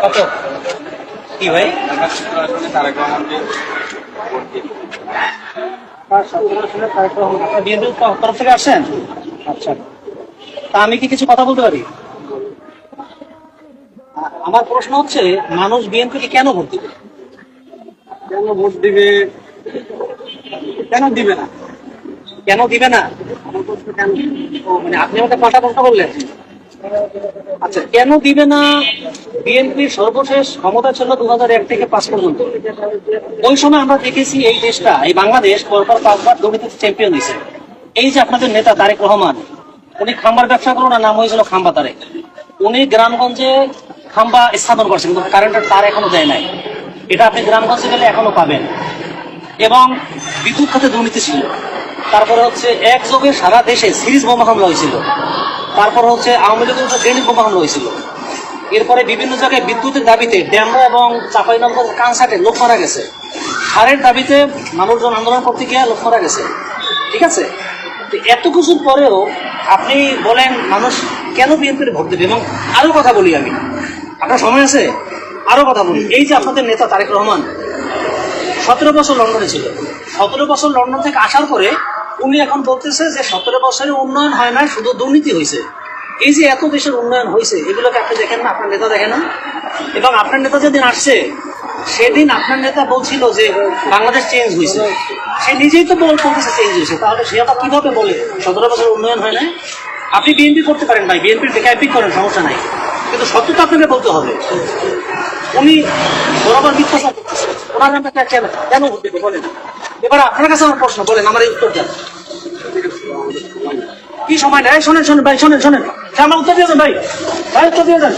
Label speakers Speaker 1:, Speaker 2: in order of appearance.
Speaker 1: কত কি ভাই? বিএনপির তরফ থেকে আসছেন? আচ্ছা, তা আমি কি কিছু কথা বলতে পারি? আমার প্রশ্ন হচ্ছে, মানুষ বিএনপিকে কেন ভোট দিবে?
Speaker 2: কেন ভোট দিবে, কেন দিবে না?
Speaker 1: কেন দিবে না? ও, মানে আপনি আমাকে পাল্টা প্রশ্ন করলেন। আচ্ছা, কেন দিবে না? বিএনপির সর্বশেষ ক্ষমতা ছিল 2001 থেকে 5 পর্যন্ত। ওই সময় আমরা দেখেছি এই দেশটা, এই বাংলাদেশ পরপর 5 বার দুর্নীতিতে চ্যাম্পিয়ন হয়েছে। এই যে আপনাদের নেতা তারেক রহমান, উনি খাম্বার ব্যবসা করুন, নাম হয়েছিল খাম্বা তারেক। উনি গ্রামগঞ্জে খাম্বা স্থাপন করছেন, কিন্তু কারেন্টের তার এখনো দেয় নাই। এটা আপনি গ্রামগঞ্জে গেলে এখনো পাবেন। এবং বিদ্যুৎ খাতে দুর্নীতি ছিল। তারপরে হচ্ছে একযোগে সারা দেশে সিরিজ বোমা হামলা হয়েছিল। তারপর হচ্ছে আওয়ামী লীগের উপর গ্রেনেড বোমা হামলা হয়েছিল। এরপরে বিভিন্ন জায়গায় বিদ্যুতের দাবিতে ড্যামরা এবং চাঁপাইনবাবগঞ্জ কানসাটে লোক মারা গেছে। সারের দাবিতে মানুষজন আন্দোলন করতে গিয়ে লোক মারা গেছে। ঠিক আছে, তো এত কিছুর পরেও আপনি বলেন মানুষ কেন বিএনপির ভোট দেবে? এবং আরো কথা বলি আমি, আপনার সময় আছে? আরো কথা বলি। এই যে আপনাদের নেতা তারেক রহমান 17 বছর লন্ডনে ছিল। 17 বছর লন্ডন থেকে আসার পরে উনি এখন বলতেছে যে 17 বছরে উন্নয়ন হয় না, শুধু দুর্নীতি হয়েছে। এই যে এত দেশের উন্নয়ন হয়েছে, এগুলোকে আপনি দেখেন না? আপনার নেতা দেখেন না? এবং আপনার নেতা যেদিন আসছে সেদিন আপনার নেতা বলছিল যে বাংলাদেশ চেঞ্জ হয়েছে। সে নিজেই তো বলতেছে চেঞ্জ হয়েছে, তাহলে সে আবার কিভাবে বলে 17 বছর উন্নয়ন হয় না? আপনি বিএনপি করতে পারেন ভাই, বিএনপির ক্যাম্পিং করেন, সমস্যা নাই, কিন্তু সত্যতা আপনাকে বলতে হবে। উনি বরাবর মিথ্যা করতেছে। ওনার নামে কেন ভোট দেবে বলেন? এবার আপনার কাছে আমার প্রশ্ন, বলেন, আমার এই উত্তর দেন। কি সময় নেই? শোনেন ভাই, শোনেন, আমার উত্তর দিয়ে দেন ভাই, উত্তর দিয়ে দেন।